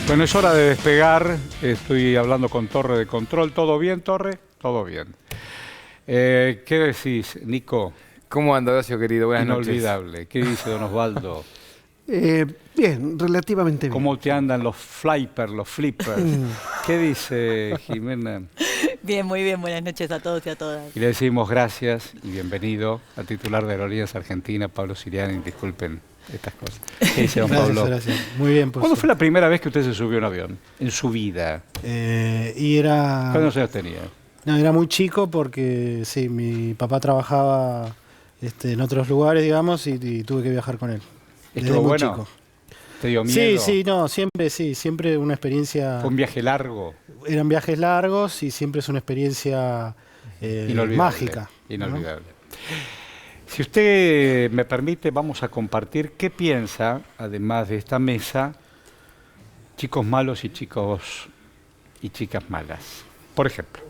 Bueno, es hora de despegar. Estoy hablando con Torre de Control. ¿Todo bien, Torre? Todo bien. ¿Qué decís, Nico? ¿Cómo anda, Horacio, querido? Buenas noches. Inolvidable. ¿Qué dice don Osvaldo? Bien, relativamente bien. ¿Cómo te andan los flippers, los flippers? ¿Qué dice Jimena? Bien, muy bien. Buenas noches a todos y a todas. Y le decimos gracias y bienvenido al titular de Aerolíneas Argentinas, Pablo Siriani. Disculpen estas cosas. ¿Qué dice don Pablo? Gracias. Muy bien. Pues, ¿Cuándo fue la primera vez que usted se subió a un avión en su vida? y era... ¿Cuántos años tenía? No, era muy chico porque, sí, mi papá trabajaba en otros lugares, digamos, y tuve que viajar con él. Desde ¿Estuvo muy bueno? chico. ¿Te dio miedo? Siempre una experiencia... ¿Fue un viaje largo? Eran viajes largos y siempre es una experiencia Inolvidable, mágica. Inolvidable. ¿No? Si usted me permite, vamos a compartir qué piensa, además de esta mesa, chicos malos y chicos y chicas malas. Por ejemplo.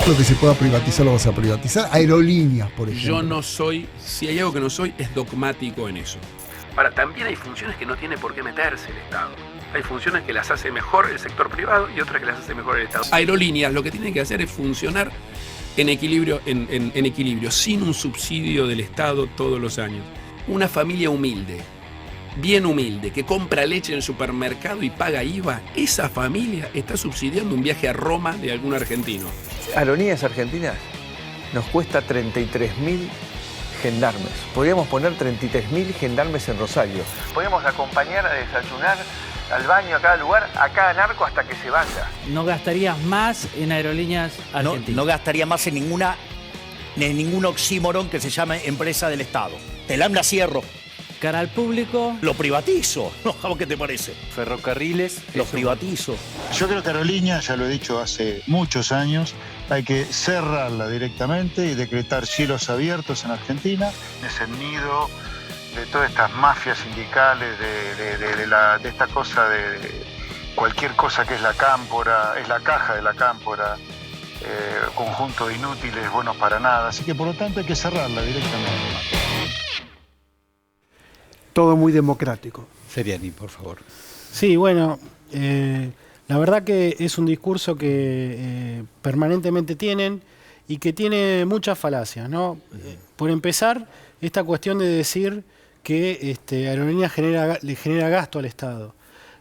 Lo que se pueda privatizar lo vas a privatizar. Aerolíneas, por ejemplo. Yo no soy, si hay algo que no soy, es dogmático en eso. Ahora, también hay funciones que no tiene por qué meterse el Estado. Hay funciones que las hace mejor el sector privado y otras que las hace mejor el Estado. Aerolíneas lo que tienen que hacer es funcionar en equilibrio, en equilibrio, sin un subsidio del Estado todos los años. Una familia humilde, bien humilde, que compra leche en el supermercado y paga IVA, esa familia está subsidiando un viaje a Roma de algún argentino. Aerolíneas Argentinas nos cuesta 33.000 gendarmes. Podríamos poner 33.000 gendarmes en Rosario. Podríamos acompañar a desayunar al baño a cada lugar, a cada narco hasta que se vaya. No gastarías más en Aerolíneas Argentinas. No gastaría más en ningún oxímoron que se llame empresa del Estado. Te la cierro. Cara al público. Lo privatizo. ¿Qué te parece? Ferrocarriles. Lo privatizo. Yo creo que Aerolíneas, ya lo he dicho hace muchos años, hay que cerrarla directamente y decretar cielos abiertos en Argentina. Es el nido de todas estas mafias sindicales, de esta cosa de cualquier cosa que es la cámpora, es la caja de la cámpora, conjunto de inútiles, buenos para nada. Así que por lo tanto hay que cerrarla directamente. Todo muy democrático. Seriani, por favor. Sí, bueno, la verdad que es un discurso que permanentemente tienen y que tiene muchas falacias, ¿no? Por empezar, esta cuestión de decir que Aerolíneas le genera gasto al Estado.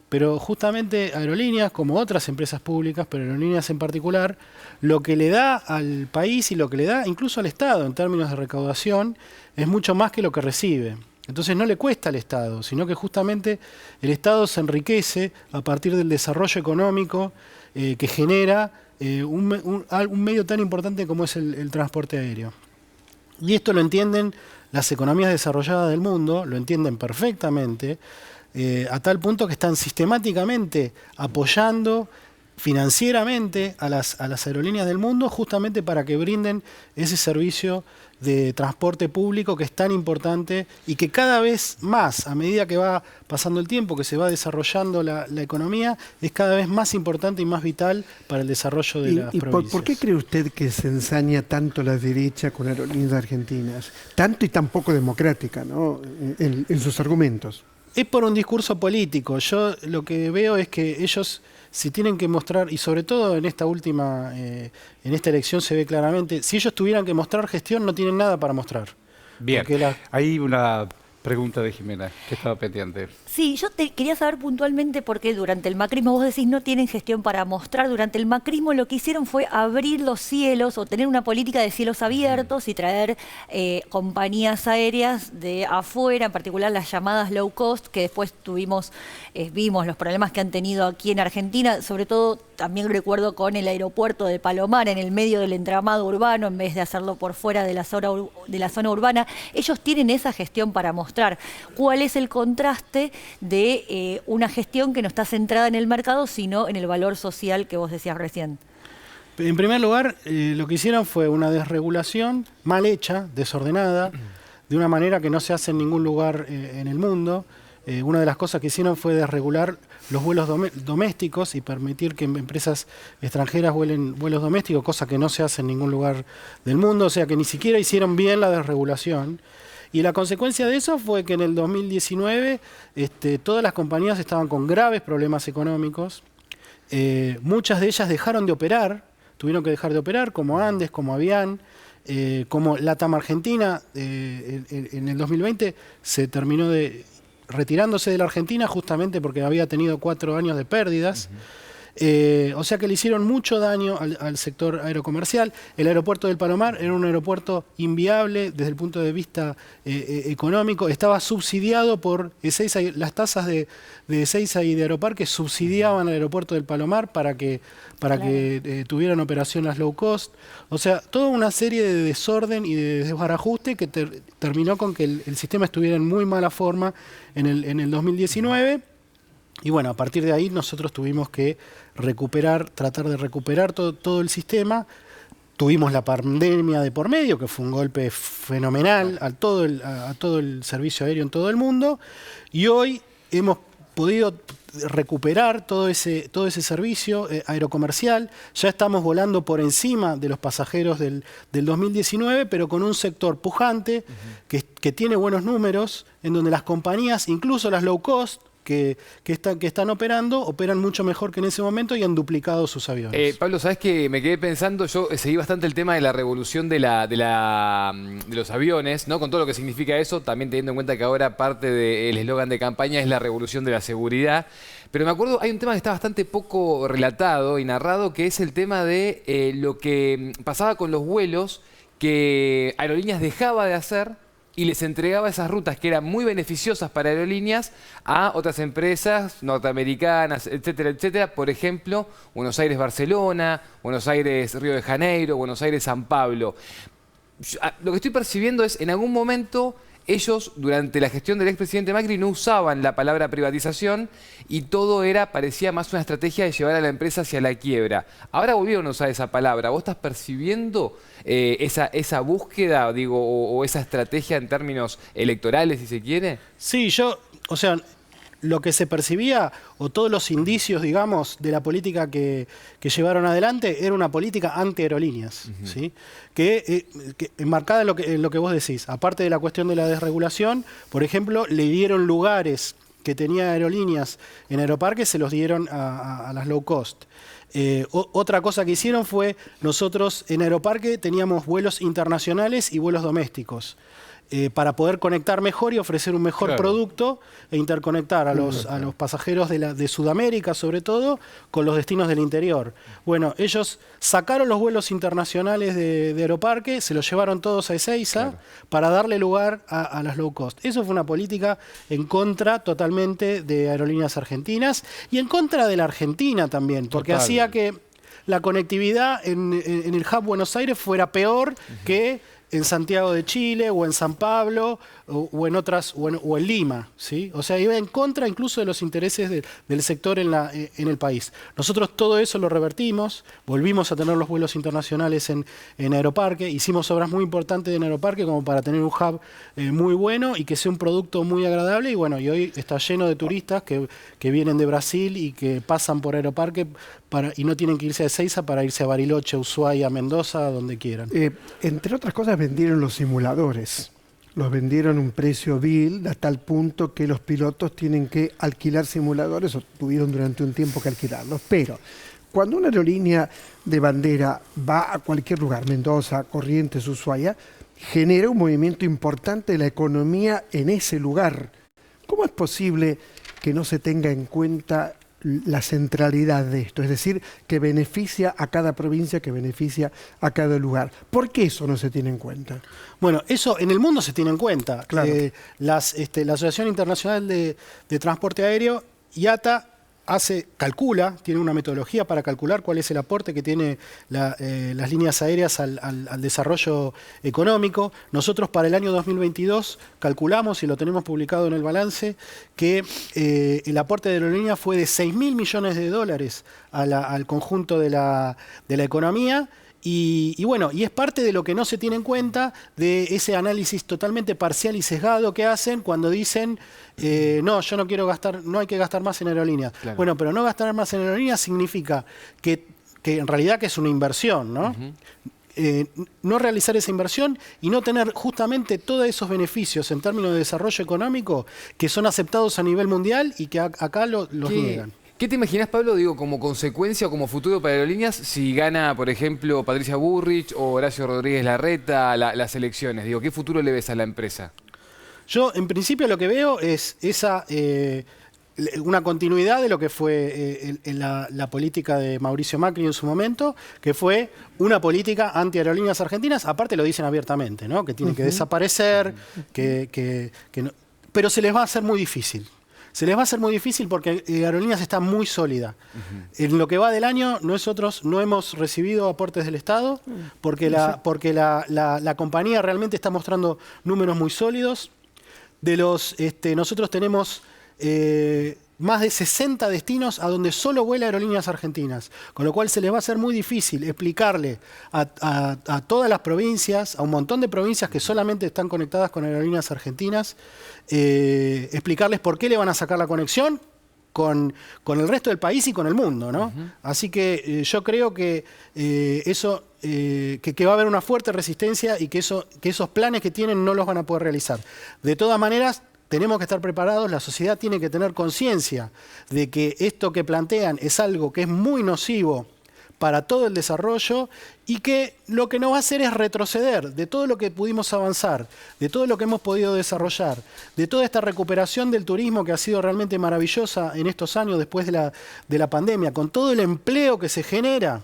Pero justamente Aerolíneas, como otras empresas públicas, pero Aerolíneas en particular, lo que le da al país y lo que le da incluso al Estado en términos de recaudación es mucho más que lo que recibe. Entonces no le cuesta al Estado, sino que justamente el Estado se enriquece a partir del desarrollo económico que genera un medio tan importante como es el transporte aéreo. Y esto lo entienden las economías desarrolladas del mundo, lo entienden perfectamente, a tal punto que están sistemáticamente apoyando financieramente a las aerolíneas del mundo justamente para que brinden ese servicio de transporte público que es tan importante y que cada vez más, a medida que va pasando el tiempo, que se va desarrollando la economía, es cada vez más importante y más vital para el desarrollo de las provincias. ¿Por qué cree usted que se ensaña tanto la derecha con Aerolíneas Argentinas? Tanto y tan poco democrática, ¿no? en sus argumentos. Es por un discurso político. Yo lo que veo es que ellos si tienen que mostrar, y sobre todo en esta última, en esta elección se ve claramente, si ellos tuvieran que mostrar gestión, no tienen nada para mostrar. Bien, hay una pregunta de Jimena, que estaba pendiente. Sí, yo quería saber puntualmente por qué durante el macrismo, vos decís, no tienen gestión para mostrar. Durante el macrismo lo que hicieron fue abrir los cielos o tener una política de cielos abiertos y traer compañías aéreas de afuera, en particular las llamadas low cost, que después vimos los problemas que han tenido aquí en Argentina, sobre todo también recuerdo con el aeropuerto de Palomar en el medio del entramado urbano, en vez de hacerlo por fuera de la zona urbana. Ellos tienen esa gestión para mostrar. ¿Cuál es el contraste de una gestión que no está centrada en el mercado, sino en el valor social que vos decías recién? En primer lugar, lo que hicieron fue una desregulación mal hecha, desordenada, de una manera que no se hace en ningún lugar en el mundo. una de las cosas que hicieron fue desregular los vuelos domésticos y permitir que empresas extranjeras vuelen vuelos domésticos, cosa que no se hace en ningún lugar del mundo, o sea que ni siquiera hicieron bien la desregulación. Y la consecuencia de eso fue que en el 2019 todas las compañías estaban con graves problemas económicos. Muchas de ellas dejaron de operar, tuvieron que dejar de operar, como Andes, como Avian, como LATAM Argentina. En el 2020 se terminó retirándose de la Argentina justamente porque había tenido 4 años de pérdidas. O sea que le hicieron mucho daño al sector aerocomercial. El aeropuerto del Palomar era un aeropuerto inviable desde el punto de vista económico. Estaba subsidiado por Ezeiza. Las tasas de Ezeiza y de Aeroparque subsidiaban al aeropuerto del Palomar para que tuvieran operación las low cost. O sea, toda una serie de desorden y de desbarajuste que terminó con que el sistema estuviera en muy mala forma en el 2019. Y bueno, a partir de ahí nosotros tuvimos que tratar de recuperar todo el sistema. Tuvimos la pandemia de por medio, que fue un golpe fenomenal a todo el servicio aéreo en todo el mundo. Y hoy hemos podido recuperar todo ese servicio aerocomercial. Ya estamos volando por encima de los pasajeros del 2019, pero con un sector pujante que tiene buenos números, en donde las compañías, incluso las low cost, que están operan mucho mejor que en ese momento y han duplicado sus aviones. Pablo, ¿sabés qué? Me quedé pensando, yo seguí bastante el tema de la revolución de los aviones, ¿no? Con todo lo que significa eso, también teniendo en cuenta que ahora parte del eslogan de campaña es la revolución de la seguridad. Pero me acuerdo, hay un tema que está bastante poco relatado y narrado, que es el tema de lo que pasaba con los vuelos que Aerolíneas dejaba de hacer y les entregaba esas rutas que eran muy beneficiosas para aerolíneas a otras empresas norteamericanas, etcétera, etcétera. Por ejemplo, Buenos Aires-Barcelona, Buenos Aires-Río de Janeiro, Buenos Aires-San Pablo. Lo que estoy percibiendo es, en algún momento, ellos, durante la gestión del expresidente Macri, no usaban la palabra privatización y todo parecía más una estrategia de llevar a la empresa hacia la quiebra. Ahora volvieron a usar esa palabra. ¿Vos estás percibiendo esa búsqueda, digo, o esa estrategia en términos electorales, si se quiere? Sí, o sea, lo que se percibía, o todos los indicios, digamos, de la política que llevaron adelante, era una política anti-aerolíneas, ¿sí? que enmarcada en lo que vos decís. Aparte de la cuestión de la desregulación, por ejemplo, le dieron lugares que tenía Aerolíneas en Aeroparque, se los dieron a las low cost. Otra cosa que hicieron fue, nosotros en Aeroparque teníamos vuelos internacionales y vuelos domésticos. Para poder conectar mejor y ofrecer un mejor producto e interconectar a los pasajeros de Sudamérica, sobre todo, con los destinos del interior. Bueno, ellos sacaron los vuelos internacionales de Aeroparque, se los llevaron todos a Ezeiza para darle lugar a las low cost. Eso fue una política en contra totalmente de Aerolíneas Argentinas y en contra de la Argentina también, porque hacía que la conectividad en el hub Buenos Aires fuera peor que en Santiago de Chile o en San Pablo o en otras o en Lima, ¿sí? O sea, iba en contra incluso de los intereses del sector en el país. Nosotros todo eso lo revertimos, volvimos a tener los vuelos internacionales en Aeroparque, hicimos obras muy importantes en Aeroparque como para tener un hub muy bueno y que sea un producto muy agradable, y bueno, y hoy está lleno de turistas que vienen de Brasil y que pasan por Aeroparque y no tienen que irse a Ezeiza para irse a Bariloche, Ushuaia, Mendoza, donde quieran. Entre otras cosas, vendieron los simuladores. Los vendieron a un precio vil, a tal punto que los pilotos tienen que alquilar simuladores, o tuvieron durante un tiempo que alquilarlos. Pero cuando una aerolínea de bandera va a cualquier lugar, Mendoza, Corrientes, Ushuaia, genera un movimiento importante de la economía en ese lugar. ¿Cómo es posible que no se tenga en cuenta la centralidad de esto? Es decir, que beneficia a cada provincia, que beneficia a cada lugar. ¿Por qué eso no se tiene en cuenta? Bueno, eso en el mundo se tiene en cuenta. Claro. La Asociación Internacional de Transporte Aéreo, IATA, calcula, tiene una metodología para calcular cuál es el aporte que tiene las líneas aéreas al desarrollo económico. Nosotros para el año 2022 calculamos, y lo tenemos publicado en el balance, que el aporte de aerolíneas fue de $6.000 millones al conjunto de la economía, Y bueno, y es parte de lo que no se tiene en cuenta de ese análisis totalmente parcial y sesgado que hacen cuando dicen no, yo no quiero gastar, no hay que gastar más en aerolíneas. Claro. Bueno, pero no gastar más en aerolíneas significa que en realidad que es una inversión, ¿no? No realizar esa inversión y no tener justamente todos esos beneficios en términos de desarrollo económico que son aceptados a nivel mundial y que acá los niegan. ¿Qué te imaginas, Pablo, digo, como consecuencia o como futuro para aerolíneas si gana, por ejemplo, Patricia Bullrich o Horacio Rodríguez Larreta las elecciones? Digo, ¿qué futuro le ves a la empresa? Yo, en principio, lo que veo es una continuidad de lo que fue la política de Mauricio Macri en su momento, que fue una política anti-aerolíneas argentinas. Aparte lo dicen abiertamente, ¿no? Que tienen que desaparecer, que no, pero se les va a hacer muy difícil. Se les va a hacer muy difícil porque Aerolíneas está muy sólida. En lo que va del año, nosotros no hemos recibido aportes del Estado porque la compañía realmente está mostrando números muy sólidos. Nosotros tenemos más de 60 destinos a donde solo vuela Aerolíneas Argentinas, con lo cual se les va a hacer muy difícil explicarle a todas las provincias, a un montón de provincias que solamente están conectadas con Aerolíneas Argentinas, explicarles por qué le van a sacar la conexión con el resto del país y con el mundo, ¿no? Así que yo creo que que va a haber una fuerte resistencia y que esos planes que tienen no los van a poder realizar. De todas maneras, tenemos que estar preparados, la sociedad tiene que tener conciencia de que esto que plantean es algo que es muy nocivo para todo el desarrollo y que lo que nos va a hacer es retroceder de todo lo que pudimos avanzar, de todo lo que hemos podido desarrollar, de toda esta recuperación del turismo que ha sido realmente maravillosa en estos años después de la pandemia, con todo el empleo que se genera,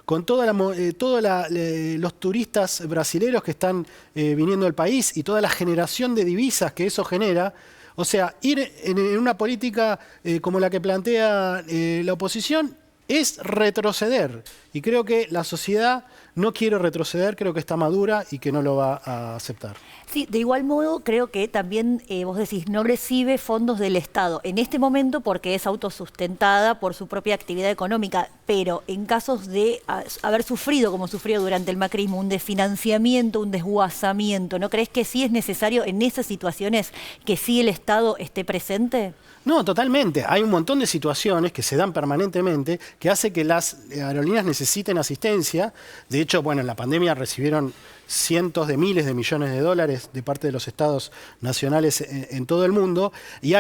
con los turistas brasileños que están viniendo al país y toda la generación de divisas que eso genera. O sea, ir en una política como la que plantea la oposición es retroceder. Y creo que la sociedad no quiere retroceder, creo que está madura y que no lo va a aceptar. Sí, de igual modo creo que también, vos decís, no recibe fondos del Estado en este momento porque es autosustentada por su propia actividad económica, pero en casos de haber sufrido, como sufrió durante el macrismo, un desfinanciamiento, un desguazamiento, ¿no crees que sí es necesario en esas situaciones que sí el Estado esté presente? No, totalmente. Hay un montón de situaciones que se dan permanentemente que hace que las aerolíneas necesiten asistencia. De hecho, bueno, en la pandemia recibieron cientos de miles de millones de dólares de parte de los estados nacionales en todo el mundo. Y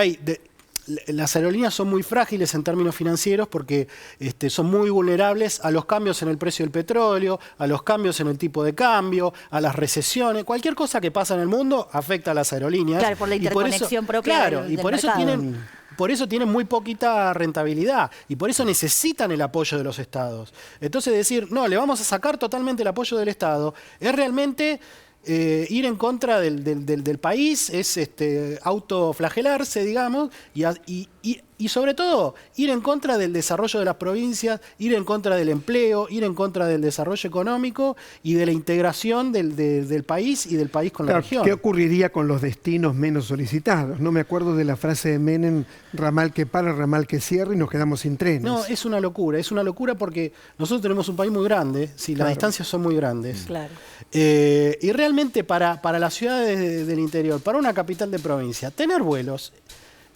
las aerolíneas son muy frágiles en términos financieros porque son muy vulnerables a los cambios en el precio del petróleo, a los cambios en el tipo de cambio, a las recesiones. Cualquier cosa que pasa en el mundo afecta a las aerolíneas. Claro, por la interconexión propia del mercado. Por eso tienen muy poquita rentabilidad y por eso necesitan el apoyo de los estados. Entonces decir, no, le vamos a sacar totalmente el apoyo del Estado, es realmente ir en contra del país, es autoflagelarse, digamos, y sobre todo ir en contra del desarrollo de las provincias, ir en contra del empleo, ir en contra del desarrollo económico y de la integración del país y del país con la región. ¿Qué ocurriría con los destinos menos solicitados? No me acuerdo de la frase de Menem, ramal que para, ramal que cierra y nos quedamos sin trenes. No, es una locura porque nosotros tenemos un país muy grande, las distancias son muy grandes. Claro. Y realmente para las ciudades del interior, para una capital de provincia, tener vuelos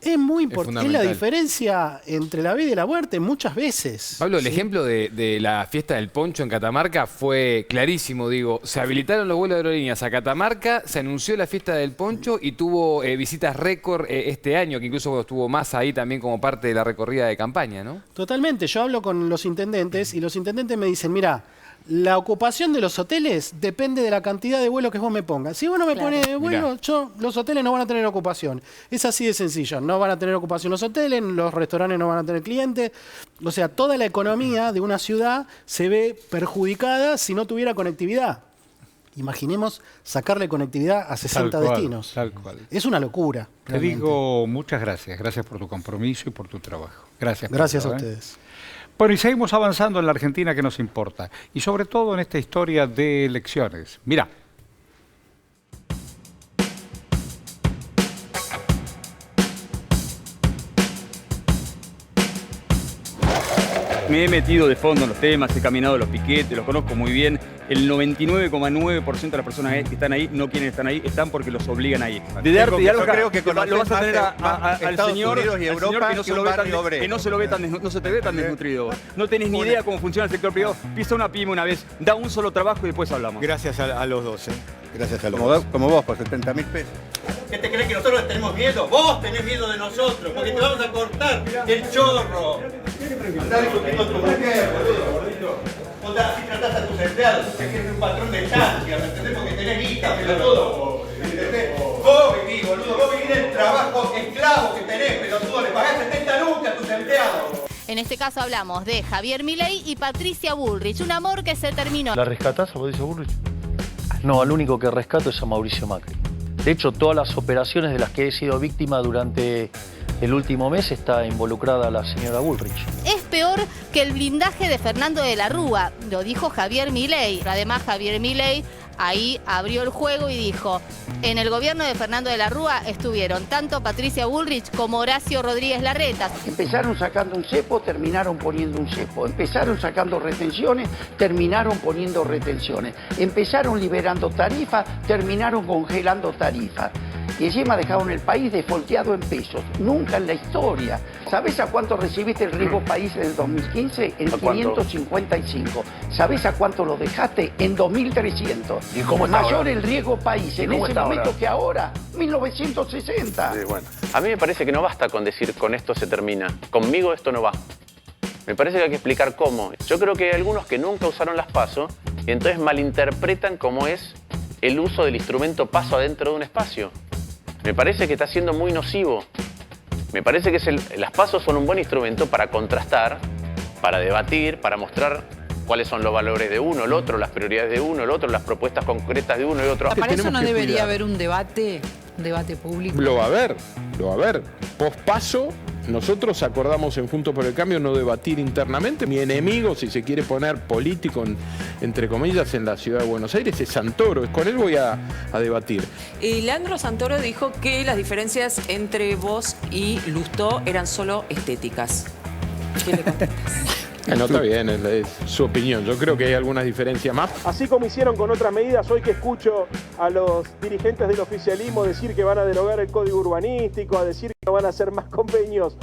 es muy importante. Es la diferencia entre la vida y la muerte muchas veces. Pablo, el ejemplo de la fiesta del poncho en Catamarca fue clarísimo, digo. Se habilitaron los vuelos de aerolíneas a Catamarca, se anunció la fiesta del poncho y tuvo visitas récord este año, que incluso estuvo más ahí también como parte de la recorrida de campaña, ¿no? Totalmente. Yo hablo con los intendentes y los intendentes me dicen, mira, la ocupación de los hoteles depende de la cantidad de vuelos que vos me pongas. Si vos no me pones vuelo, los hoteles no van a tener ocupación. Es así de sencillo. No van a tener ocupación los hoteles, los restaurantes no van a tener clientes. O sea, toda la economía de una ciudad se ve perjudicada si no tuviera conectividad. Imaginemos sacarle conectividad a 60 destinos. Tal cual. Es una locura. Te digo muchas gracias. Gracias por tu compromiso y por tu trabajo. Gracias. Gracias a ustedes. Bueno, y seguimos avanzando en la Argentina que nos importa. Y sobre todo en esta historia de elecciones. Mirá. Me he metido de fondo en los temas, he caminado los piquetes, los conozco muy bien. El 99,9% de las personas que están ahí no quieren estar ahí, están porque los obligan ahí. Yo creo que lo vas a tener al Estados señor, Unidos y Europa que no se lo ve tan, no se te ve tan desnutrido. No tenés ni idea cómo funciona el sector privado. Pisa una pyme una vez, da un solo trabajo y después hablamos. Gracias a los dos, Gracias a los dos. Como vos, por 70.000 pesos. ¿Qué te crees que nosotros tenemos miedo? Vos tenés miedo de nosotros, porque te vamos a cortar el chorro. Andá discutiendo con tu mujer, boludo. Vos así tratás a tus empleados, que eres un patrón de estancia, ¿me entendés? Porque tenés guita, pelotudo. ¿Entendés? Vos vivís, boludo, vos vivís del trabajo esclavo que tenés, pelotudo. Le pagás 70 lucas a tus empleados. En este caso hablamos de Javier Milei y Patricia Bullrich, un amor que se terminó. ¿La rescatás a Patricia Bullrich? No, al único que rescato es a Mauricio Macri. De hecho, todas las operaciones de las que he sido víctima durante el último mes está involucrada la señora Bullrich. Es peor que el blindaje de Fernando de la Rúa, lo dijo Javier Milei. Además, Javier Milei ahí abrió el juego y dijo: en el gobierno de Fernando de la Rúa estuvieron tanto Patricia Bullrich como Horacio Rodríguez Larreta. Empezaron sacando un cepo, terminaron poniendo un cepo. Empezaron sacando retenciones, terminaron poniendo retenciones. Empezaron liberando tarifas, terminaron congelando tarifas. Y encima dejaron el país defolteado en pesos. Nunca en la historia. ¿Sabés a cuánto recibiste el riesgo país en el 2015? En 555. ¿Sabés a cuánto lo dejaste? En 2300. ¿Y cómo está Mayor ahora? El riesgo país en ese momento que ahora. 1960. Sí, bueno. A mí me parece que no basta con decir con esto se termina. Conmigo esto no va. Me parece que hay que explicar cómo. Yo creo que hay algunos que nunca usaron las PASO y entonces malinterpretan cómo es el uso del instrumento PASO adentro de un espacio. Me parece que está siendo muy nocivo. Me parece que las PASO son un buen instrumento para contrastar, para debatir, para mostrar cuáles son los valores de uno, el otro, las prioridades de uno, el otro, las propuestas concretas de uno y otro. Para eso no debería haber un debate público. Lo va a haber. Post-paso, nosotros acordamos en Juntos por el Cambio no debatir internamente. Mi enemigo, si se quiere poner político, entre comillas, en la ciudad de Buenos Aires, es Santoro. Con él voy a debatir. Leandro Santoro dijo que las diferencias entre vos y Lustó eran solo estéticas. ¿Qué le contestas? No, está bien, es su opinión. Yo creo que hay algunas diferencias más. Así como hicieron con otras medidas, hoy que escucho a los dirigentes del oficialismo decir que van a derogar el código urbanístico, a decir que van a hacer más convenios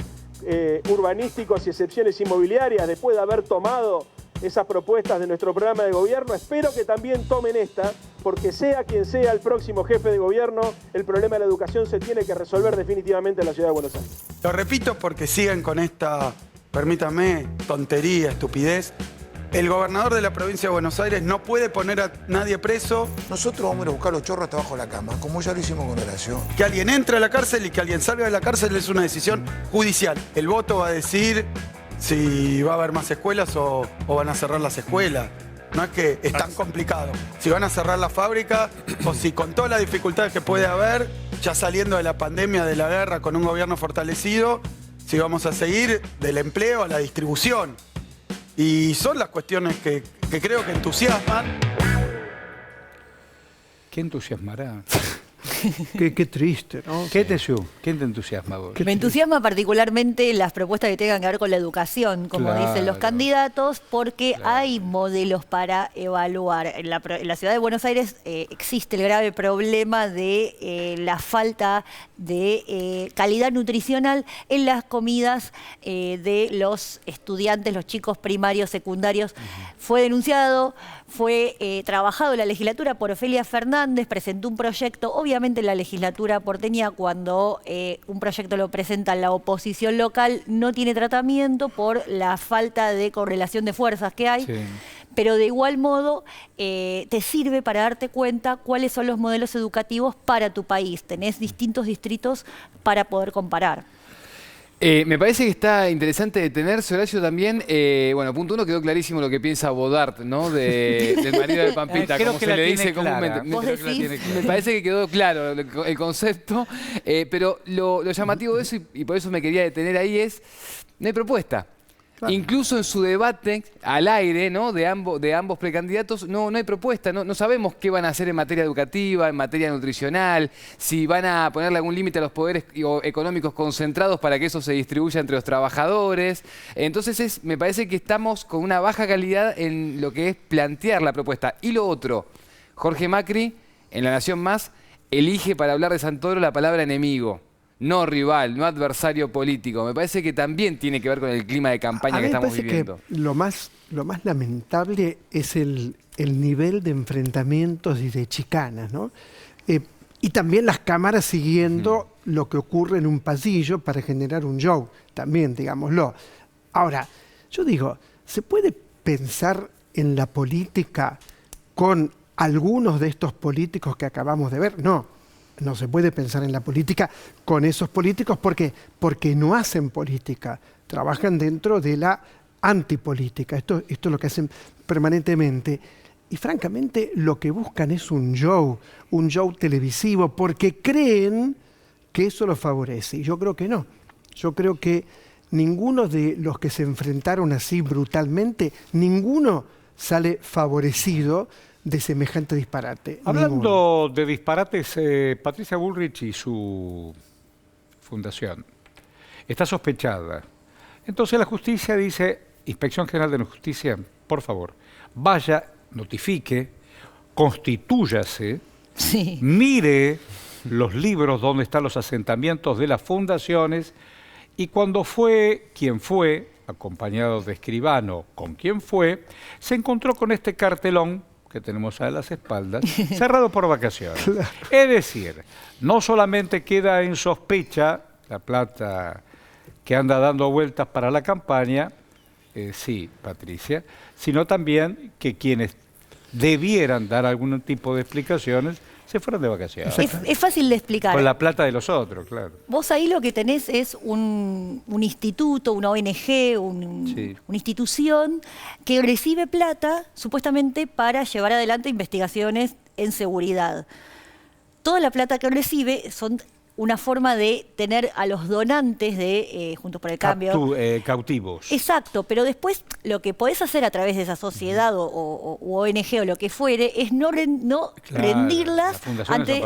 urbanísticos y excepciones inmobiliarias, después de haber tomado esas propuestas de nuestro programa de gobierno, espero que también tomen esta, porque sea quien sea el próximo jefe de gobierno, el problema de la educación se tiene que resolver definitivamente en la ciudad de Buenos Aires. Lo repito porque siguen con esta, permítame, tontería, estupidez. El gobernador de la provincia de Buenos Aires no puede poner a nadie preso. Nosotros vamos a ir a buscar los chorros hasta abajo de la cama, como ya lo hicimos con Horacio. Que alguien entre a la cárcel y que alguien salga de la cárcel es una decisión judicial. El voto va a decir si va a haber más escuelas o van a cerrar las escuelas. No es que es tan complicado. Si van a cerrar la fábrica o si con todas las dificultades que puede haber, ya saliendo de la pandemia, de la guerra, con un gobierno fortalecido, si vamos a seguir del empleo a la distribución. Y son las cuestiones que creo que entusiasman. ¿Qué entusiasmará? Qué triste, ¿no? ¿Qué te entusiasma vos? Me entusiasma particularmente las propuestas que tengan que ver con la educación, como dicen los candidatos, porque hay modelos para evaluar. En la ciudad de Buenos Aires existe el grave problema de la falta de calidad nutricional en las comidas de los estudiantes, los chicos primarios, secundarios. Fue denunciado, fue trabajado en la legislatura por Ofelia Fernández, presentó un proyecto, obviamente en la legislatura porteña, cuando un proyecto lo presenta la oposición local, no tiene tratamiento por la falta de correlación de fuerzas que hay. Sí. Pero de igual modo te sirve para darte cuenta cuáles son los modelos educativos para tu país. Tenés distintos distritos para poder comparar. Me parece que está interesante detenerse, Horacio, también. Bueno, punto uno, quedó clarísimo lo que piensa Bodart, ¿no? Del marido de Pampita, como se le dice comúnmente. Me parece que quedó claro el concepto, pero lo llamativo de eso, y por eso me quería detener ahí, es no hay propuesta. Incluso en su debate al aire, ¿no? de ambos precandidatos, no hay propuesta. No sabemos qué van a hacer en materia educativa, en materia nutricional, si van a ponerle algún límite a los poderes económicos concentrados para que eso se distribuya entre los trabajadores. Entonces me parece que estamos con una baja calidad en lo que es plantear la propuesta. Y lo otro, Jorge Macri, en La Nación Más, elige para hablar de Santoro la palabra enemigo. No rival, no adversario político. Me parece que también tiene que ver con el clima de campaña que estamos viviendo. Que lo más lamentable es el nivel de enfrentamientos y de chicanas, ¿no? Y también las cámaras siguiendo lo que ocurre en un pasillo para generar un show, también, digámoslo. Ahora, yo digo, ¿se puede pensar en la política con algunos de estos políticos que acabamos de ver? No se puede pensar en la política con esos políticos porque no hacen política, trabajan dentro de la antipolítica. Esto es lo que hacen permanentemente. Y francamente lo que buscan es un show televisivo, porque creen que eso los favorece. Y yo creo que no. Yo creo que ninguno de los que se enfrentaron así brutalmente, ninguno sale favorecido de semejante disparate. Hablando de disparates, Patricia Bullrich y su fundación está sospechada. Entonces la justicia dice, Inspección General de Justicia, por favor, vaya, notifique, constitúyase, mire los libros donde están los asentamientos de las fundaciones, y cuando fue quien fue, acompañado de escribano con quien fue, se encontró con este cartelón que tenemos a las espaldas, cerrado por vacaciones. Claro. Es decir, no solamente queda en sospecha la plata que anda dando vueltas para la campaña, sí, Patricia, sino también que quienes debieran dar algún tipo de explicaciones se fueron de vacaciones. Es fácil de explicar. Con la plata de los otros, claro. Vos ahí lo que tenés es un instituto, una ONG, una institución que recibe plata supuestamente para llevar adelante investigaciones en seguridad. Toda la plata que recibe son una forma de tener a los donantes de Juntos por el Cambio. Cautivos. Exacto, pero después lo que podés hacer a través de esa sociedad o ONG o lo que fuere es no rendirlas ante,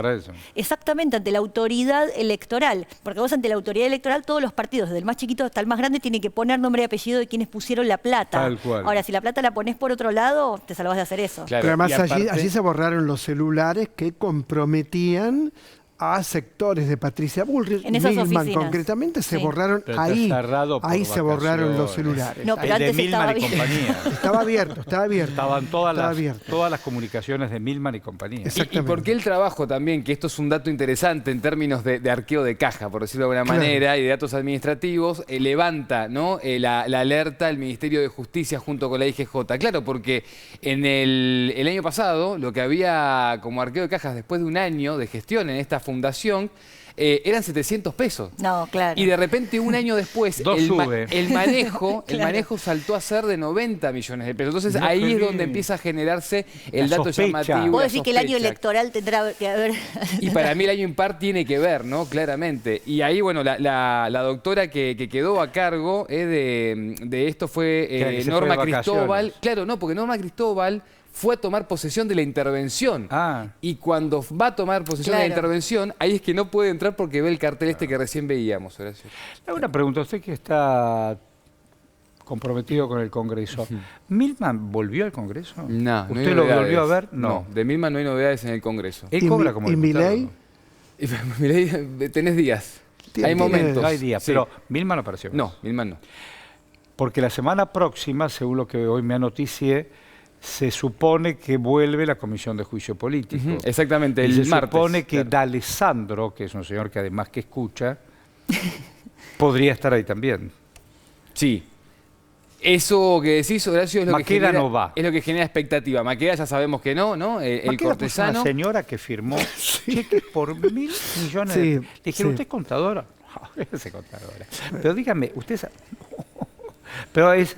exactamente, ante la autoridad electoral. Porque vos ante la autoridad electoral todos los partidos, desde el más chiquito hasta el más grande, tienen que poner nombre y apellido de quienes pusieron la plata. Tal cual. Ahora, si la plata la ponés por otro lado, te salvás de hacer eso. Claro. Pero además allí se borraron los celulares que comprometían a sectores de Patricia Bullrich, en esas Milman oficinas. Concretamente, se borraron ahí se borraron los celulares. No, pero antes de Milman y compañía. Estaba abierto. Estaban todas las comunicaciones de Milman y compañía. ¿Y por qué el trabajo también? Que esto es un dato interesante en términos de arqueo de caja, por decirlo de alguna manera, y de datos administrativos, levanta, ¿no? la alerta el Ministerio de Justicia junto con la IGJ. Claro, porque en el año pasado, lo que había como arqueo de cajas después de un año de gestión en esta fundación, eran 700 pesos. No, claro. Y de repente, un año después, el manejo saltó a ser de 90 millones de pesos. Entonces, ahí es donde empieza a generarse el dato llamativo. Vos decís que el año electoral tendrá que haber... Y para mí el año impar tiene que ver, ¿no? Claramente. Y ahí, bueno, la doctora que quedó a cargo de esto fue Norma Cristóbal. Claro, no, porque Norma Cristóbal fue a tomar posesión de la intervención. Y cuando va a tomar posesión de la intervención, ahí es que no puede entrar porque ve el cartel que recién veíamos, Horacio. Una pregunta, usted que está comprometido con el Congreso, ¿Milman volvió al Congreso? No, ¿Usted lo volvió a ver? No, de Milman no hay novedades en el Congreso. ¿Él cobra como diputado? ¿Y Milei? Tenés días. Hay momentos. Hay días, pero Milman no apareció. No, Milman no. Porque la semana próxima, según lo que hoy me anoticié, se supone que vuelve la Comisión de Juicio Político. Exactamente, el martes. Se supone que D'Alessandro, que es un señor que además que escucha, podría estar ahí también. Sí. Eso que decís, Horacio, es lo Maqueda que no va. Es lo que genera expectativa. Maqueda ya sabemos que no, ¿no? El cortesano. Una señora que firmó cheques por 1.000 millones de... Le dijeron, ¿usted es contadora? No, es contadora. Pero dígame, usted... Pero es...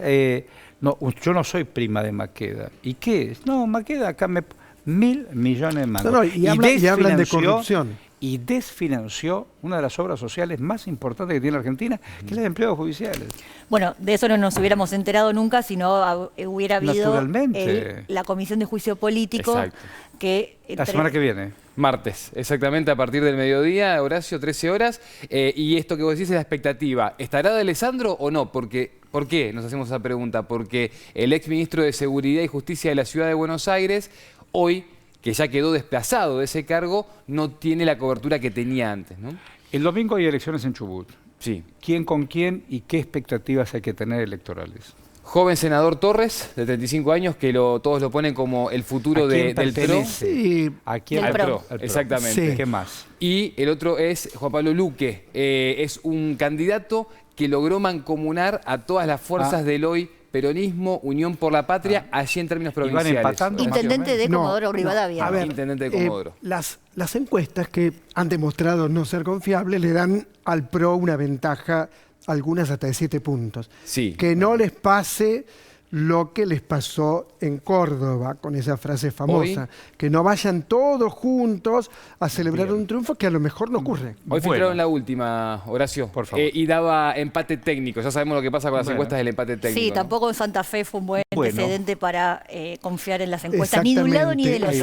no, yo no soy prima de Maqueda. ¿Y qué es? No, Maqueda acá me... 1.000 millones de mangos. Y hablan de corrupción. y desfinanció una de las obras sociales más importantes que tiene Argentina, que es la de empleados judiciales. Bueno, de eso no nos hubiéramos enterado nunca si no hubiera habido Naturalmente. la Comisión de Juicio Político. Exacto. Que La semana que viene. Martes, exactamente a partir del mediodía, Horacio, 13 horas. Y esto que vos decís es la expectativa. ¿Estará de Alessandro o no? ¿Por qué nos hacemos esa pregunta? Porque el exministro de Seguridad y Justicia de la Ciudad de Buenos Aires, hoy, que ya quedó desplazado de ese cargo, no tiene la cobertura que tenía antes, ¿no? El domingo hay elecciones en Chubut. Sí. ¿Quién con quién y qué expectativas hay que tener electorales? Joven senador Torres, de 35 años, que todos lo ponen como el futuro del PRO. Sí. ¿A quién? Al PRO, Al PRO. exactamente. Sí. ¿Qué más? Y el otro es Juan Pablo Luque. Es un candidato que logró mancomunar a todas las fuerzas del hoy peronismo, Unión por la Patria, allí en términos provinciales. empatando, Intendente de Comodoro Rivadavia. A ver, Intendente de Comodoro. Las encuestas que han demostrado no ser confiables le dan al PRO una ventaja, algunas hasta de 7 puntos. Sí. Que no les pase lo que les pasó en Córdoba, con esa frase famosa, Hoy, que no vayan todos juntos a celebrar un triunfo que a lo mejor no ocurre. Hoy filtraron la última, Horacio, por favor. y daba empate técnico. Ya sabemos lo que pasa con las encuestas del empate técnico. Sí, ¿no? tampoco en Santa Fe fue un buen Bueno. antecedente para confiar en las encuestas, ni de un lado ni del otro.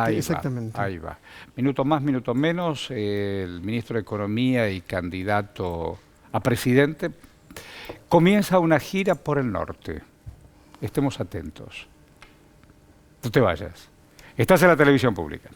Exactamente. Ahí va. Minuto más, minuto menos, el ministro de Economía y candidato a presidente comienza una gira por el norte. Estemos atentos. No te vayas. Estás en la televisión pública.